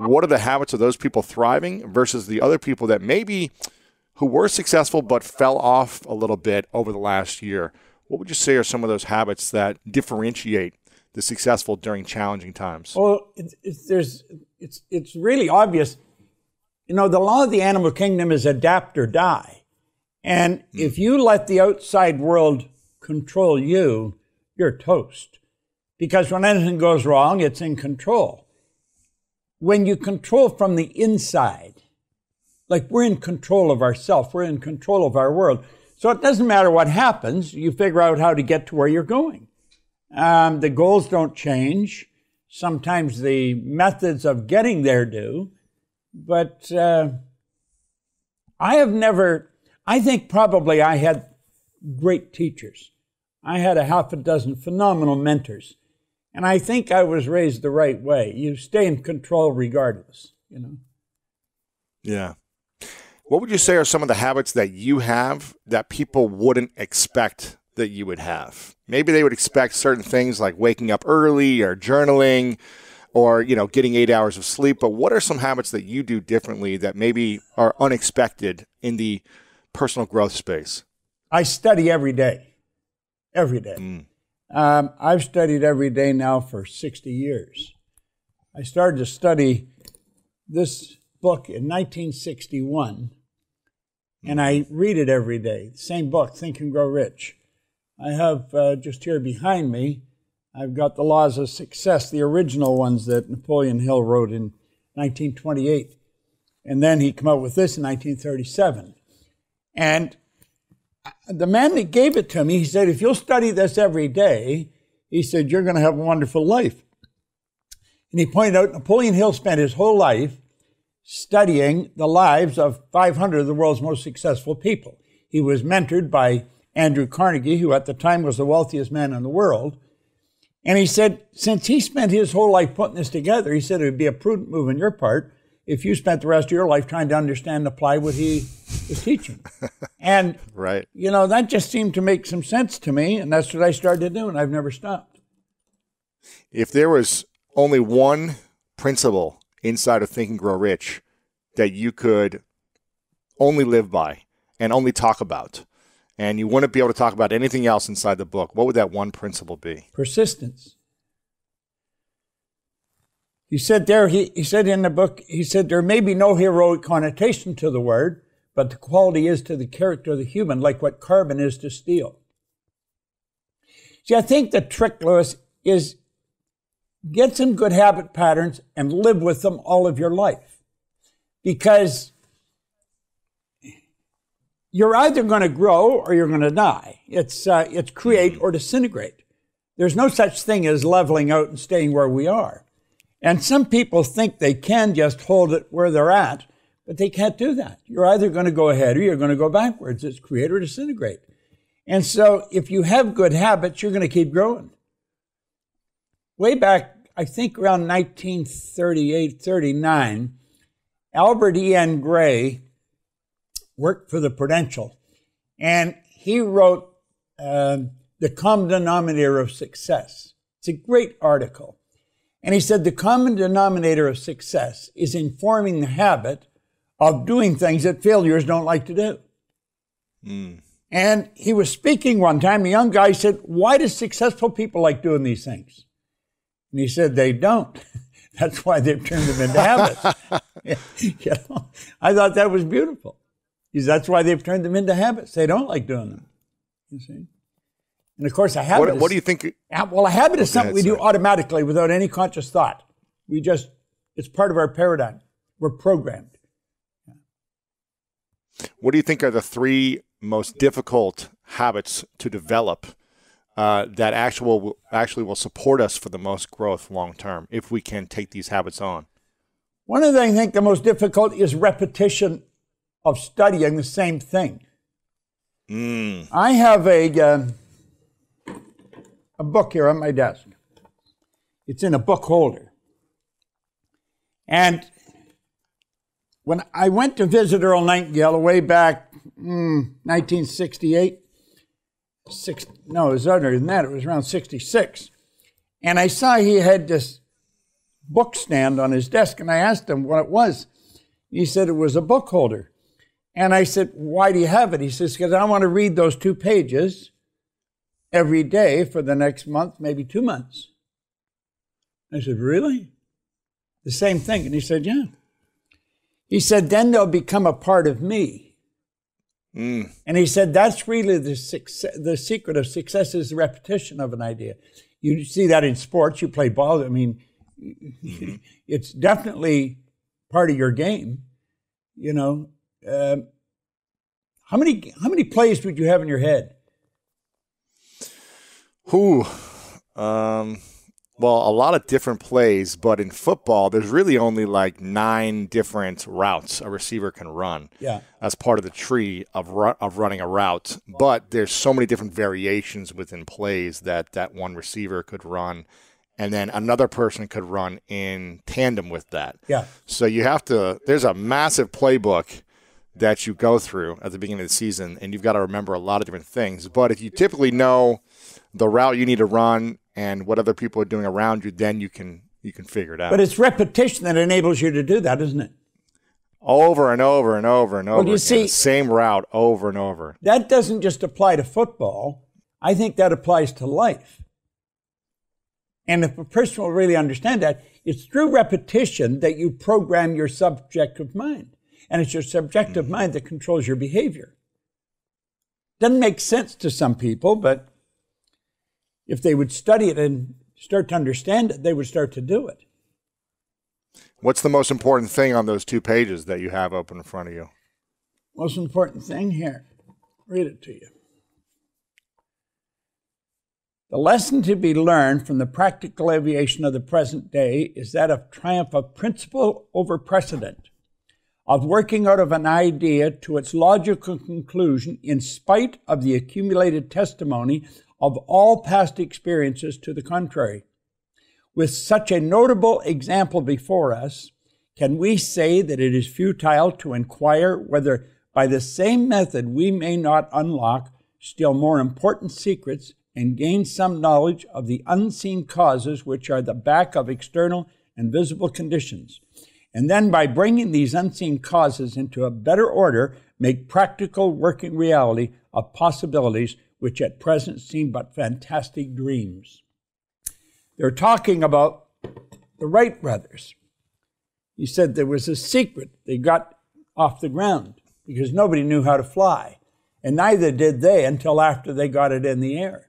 what are the habits of those people thriving versus the other people that maybe who were successful but fell off a little bit over the last year? What would you say are some of those habits that differentiate the successful during challenging times? Well, it's really obvious. You know, the law of the animal kingdom is adapt or die. And if you let the outside world control you, you're toast. Because when anything goes wrong, it's in control. When you control from the inside, like we're in control of ourselves, we're in control of our world. So it doesn't matter what happens, you figure out how to get to where you're going. The goals don't change. Sometimes the methods of getting there do. But I think probably I had great teachers. I had a half a dozen phenomenal mentors. And I think I was raised the right way. You stay in control regardless, you know. Yeah. What would you say are some of the habits that you have that people wouldn't expect that you would have? Maybe they would expect certain things like waking up early or journaling or, you know, getting 8 hours of sleep. But what are some habits that you do differently that maybe are unexpected in the personal growth space? I study every day. Every day. I've studied every day now for 60 years. I started to study this book in 1961, and I read it every day. Same book, Think and Grow Rich. I have just here behind me, I've got the Laws of Success, the original ones that Napoleon Hill wrote in 1928. And then he came out with this in 1937. And the man that gave it to me, he said, if you'll study this every day, he said, you're going to have a wonderful life. And he pointed out Napoleon Hill spent his whole life studying the lives of 500 of the world's most successful people. He was mentored by Andrew Carnegie, who at the time was the wealthiest man in the world. And he said, since he spent his whole life putting this together, he said it would be a prudent move on your part if you spent the rest of your life trying to understand and apply what he was teaching. And, right. You know, that just seemed to make some sense to me, and that's what I started to do, and I've never stopped. If there was only one principle inside of Think and Grow Rich that you could only live by and only talk about, and you wouldn't be able to talk about anything else inside the book, what would that one principle be? Persistence. He said there, he said in the book, he said, there may be no heroic connotation to the word, but the quality is to the character of the human, like what carbon is to steel. See, I think the trick, Lewis, is get some good habit patterns and live with them all of your life. Because you're either going to grow or you're going to die. It's create or disintegrate. There's no such thing as leveling out and staying where we are. And some people think they can just hold it where they're at, but they can't do that. You're either going to go ahead or you're going to go backwards. It's create or disintegrate. And so if you have good habits, you're going to keep growing. Way back, I think around 1938, 39, Albert E.N. Gray worked for the Prudential, and he wrote The Common Denominator of Success. It's a great article. And he said the common denominator of success is informing the habit of doing things that failures don't like to do. And he was speaking one time, a young guy said, why do successful people like doing these things? And he said, they don't. That's why they've turned them into habits. You know, I thought that was beautiful. He said, that's why they've turned them into habits. They don't like doing them. You see? And of course, a habit what do you think? Well, a habit is something we do automatically without any conscious thought. It's part of our paradigm. We're programmed. What do you think are the three most difficult habits to develop that actually will support us for the most growth long term if we can take these habits on? One of the things I think the most difficult is repetition of studying the same thing. I have a book here on my desk. It's in a book holder. And when I went to visit Earl Nightingale way back 1968, it was other than that, it was around 66. And I saw he had this book stand on his desk, and I asked him what it was. He said it was a book holder. And I said, why do you have it? He says, because I want to read those 2 pages every day for the next month, maybe 2 months. I said, really? The same thing. And he said, yeah. He said, then they'll become a part of me. And he said, that's really the secret of success is the repetition of an idea. You see that in sports. You play ball. I mean, it's definitely part of your game. You know, how many plays would you have in your head? Well, a lot of different plays, but in football, there's really only like 9 different routes a receiver can run. Yeah, as part of the tree of running a route. But there's so many different variations within plays that one receiver could run, and then another person could run in tandem with that. Yeah. So there's a massive playbook that you go through at the beginning of the season, and you've got to remember a lot of different things. But if you typically know the route you need to run and what other people are doing around you, then you can figure it out. But it's repetition that enables you to do that, isn't it? Over and over and over and over Well, you again. see, the same route over and over. That doesn't just apply to football. I think that applies to life. And if a person will really understand that, it's through repetition that you program your subjective mind. And it's your subjective mind that controls your behavior. Doesn't make sense to some people, but if they would study it and start to understand it, they would start to do it. What's the most important thing on those 2 pages that you have open in front of you? Most important thing here. Read it to you. The lesson to be learned from the practical aviation of the present day is that of triumph of principle over precedent, of working out of an idea to its logical conclusion in spite of the accumulated testimony of all past experiences to the contrary. With such a notable example before us, can we say that it is futile to inquire whether by the same method we may not unlock still more important secrets and gain some knowledge of the unseen causes which are the back of external and visible conditions, and then by bringing these unseen causes into a better order, make practical working reality of possibilities which at present seem but fantastic dreams. They're talking about the Wright brothers. He said there was a secret they got off the ground because nobody knew how to fly, and neither did they until after they got it in the air.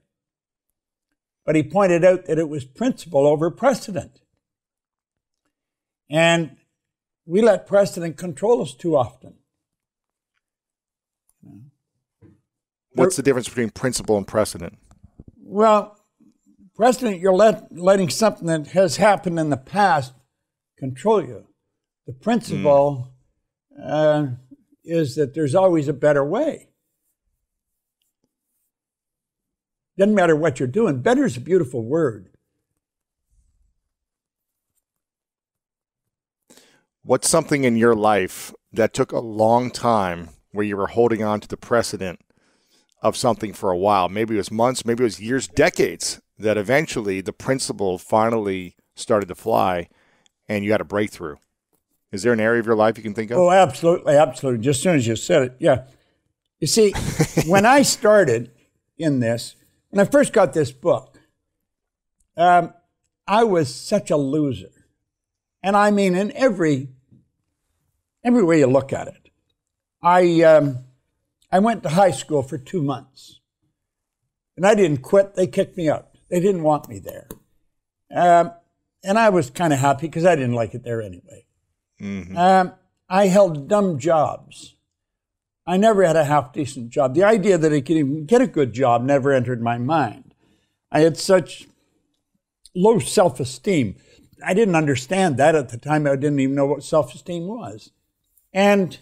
But he pointed out that it was principle over precedent. And we let precedent control us too often. What's the difference between principle and precedent? Well, precedent, you're letting something that has happened in the past control you. The principle is that there's always a better way. Doesn't matter what you're doing. Better is a beautiful word. What's something in your life that took a long time where you were holding on to the precedent of something for a while? Maybe it was months, maybe it was years, decades, that eventually the principle finally started to fly and you had a breakthrough. Is there an area of your life you can think of? Oh, absolutely, absolutely. Just as soon as you said it, yeah. You see, when I started in this, when I first got this book, I was such a loser. And I mean, in every way you look at it. I went to high school for 2 months. And I didn't quit. They kicked me out. They didn't want me there. And I was kind of happy because I didn't like it there anyway. Mm-hmm. I held dumb jobs. I never had a half-decent job. The idea that I could even get a good job never entered my mind. I had such low self-esteem. I didn't understand that at the time. I didn't even know what self-esteem was. And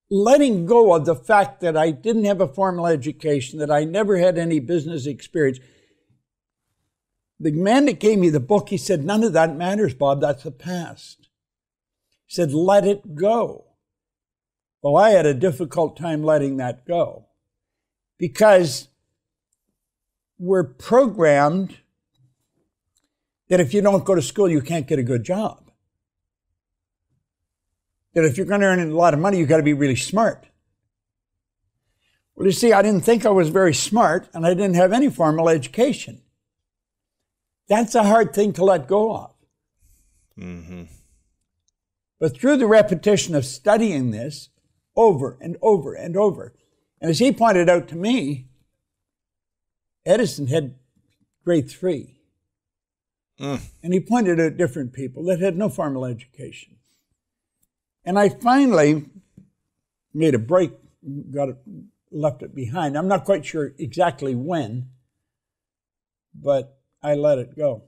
letting go of the fact that I didn't have a formal education, that I never had any business experience. The man that gave me the book, he said, none of that matters, Bob. That's the past. He said, let it go. Well, I had a difficult time letting that go because we're programmed that if you don't go to school, you can't get a good job. That if you're going to earn a lot of money, you've got to be really smart. Well, you see, I didn't think I was very smart, and I didn't have any formal education. That's a hard thing to let go of. Mm-hmm. But through the repetition of studying this over and over and over, and as he pointed out to me, Edison had grade 3. And he pointed out different people that had no formal education. And I finally made a break, left it behind. I'm not quite sure exactly when, but I let it go.